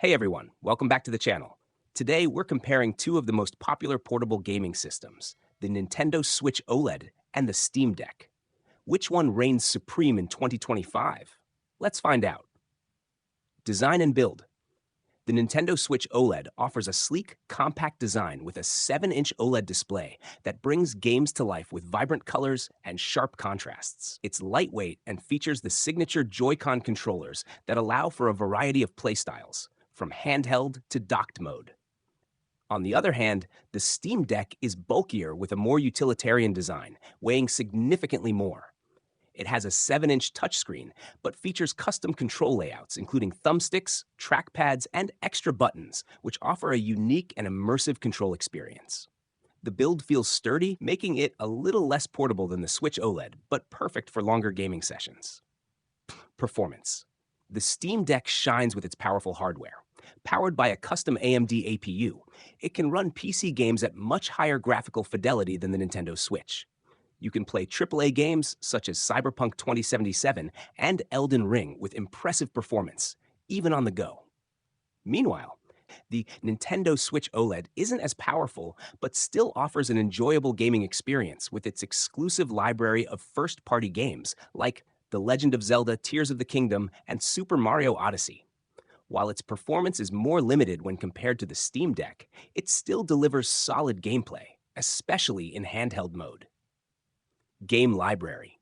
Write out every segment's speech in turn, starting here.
Hey everyone, welcome back to the channel. Today we're comparing two of the most popular portable gaming systems, the Nintendo Switch OLED and the Steam Deck. Which one reigns supreme in 2025? Let's find out. Design and build. The Nintendo Switch OLED offers a sleek, compact design with a 7-inch OLED display that brings games to life with vibrant colors and sharp contrasts. It's lightweight and features the signature Joy-Con controllers that allow for a variety of playstyles, from handheld to docked mode. On the other hand, the Steam Deck is bulkier with a more utilitarian design, weighing significantly more. It has a 7-inch touchscreen, but features custom control layouts, including thumbsticks, trackpads, and extra buttons, which offer a unique and immersive control experience. The build feels sturdy, making it a little less portable than the Switch OLED, but perfect for longer gaming sessions. Performance. The Steam Deck shines with its powerful hardware. Powered by a custom AMD APU, it can run PC games at much higher graphical fidelity than the Nintendo Switch. You can play AAA games such as Cyberpunk 2077 and Elden Ring with impressive performance, even on the go. Meanwhile, the Nintendo Switch OLED isn't as powerful, but still offers an enjoyable gaming experience with its exclusive library of first-party games like The Legend of Zelda Tears of the Kingdom and Super Mario Odyssey. While its performance is more limited when compared to the Steam Deck, it still delivers solid gameplay, especially in handheld mode. Game library.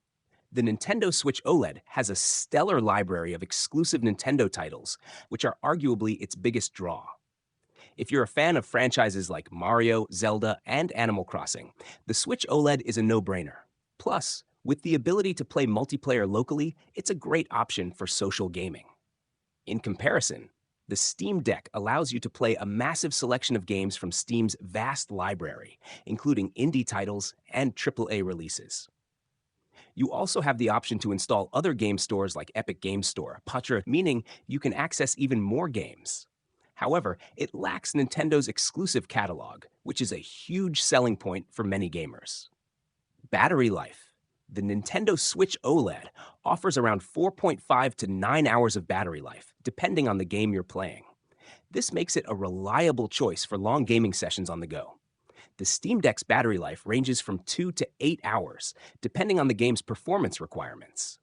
The Nintendo Switch OLED has a stellar library of exclusive Nintendo titles, which are arguably its biggest draw. If you're a fan of franchises like Mario, Zelda, and Animal Crossing, the Switch OLED is a no-brainer. Plus, with the ability to play multiplayer locally, it's a great option for social gaming. In comparison, the Steam Deck allows you to play a massive selection of games from Steam's vast library, including indie titles and AAA releases. You also have the option to install other game stores like Epic Games Store, meaning you can access even more games. However, it lacks Nintendo's exclusive catalog, which is a huge selling point for many gamers. Battery life. The Nintendo Switch OLED offers around 4.5 to 9 hours of battery life, depending on the game you're playing. This makes it a reliable choice for long gaming sessions on the go. The Steam Deck's battery life ranges from 2 to 8 hours, depending on the game's performance requirements.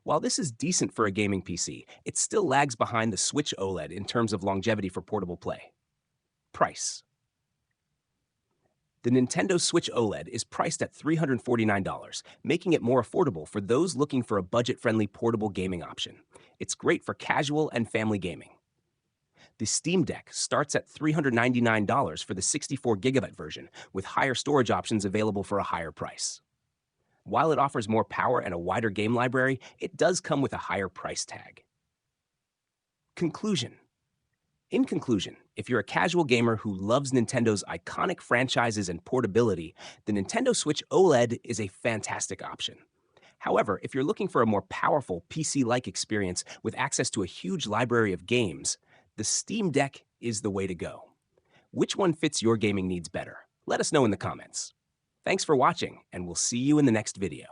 While this is decent for a gaming PC, it still lags behind the Switch OLED in terms of longevity for portable play. Price. The Nintendo Switch OLED is priced at $349, making it more affordable for those looking for a budget-friendly portable gaming option. It's great for casual and family gaming. The Steam Deck starts at $399 for the 64GB version, with higher storage options available for a higher price. While it offers more power and a wider game library, it does come with a higher price tag. Conclusion. In conclusion, if you're a casual gamer who loves Nintendo's iconic franchises and portability, the Nintendo Switch OLED is a fantastic option. However, if you're looking for a more powerful PC-like experience with access to a huge library of games, the Steam Deck is the way to go. Which one fits your gaming needs better? Let us know in the comments. Thanks for watching, and we'll see you in the next video.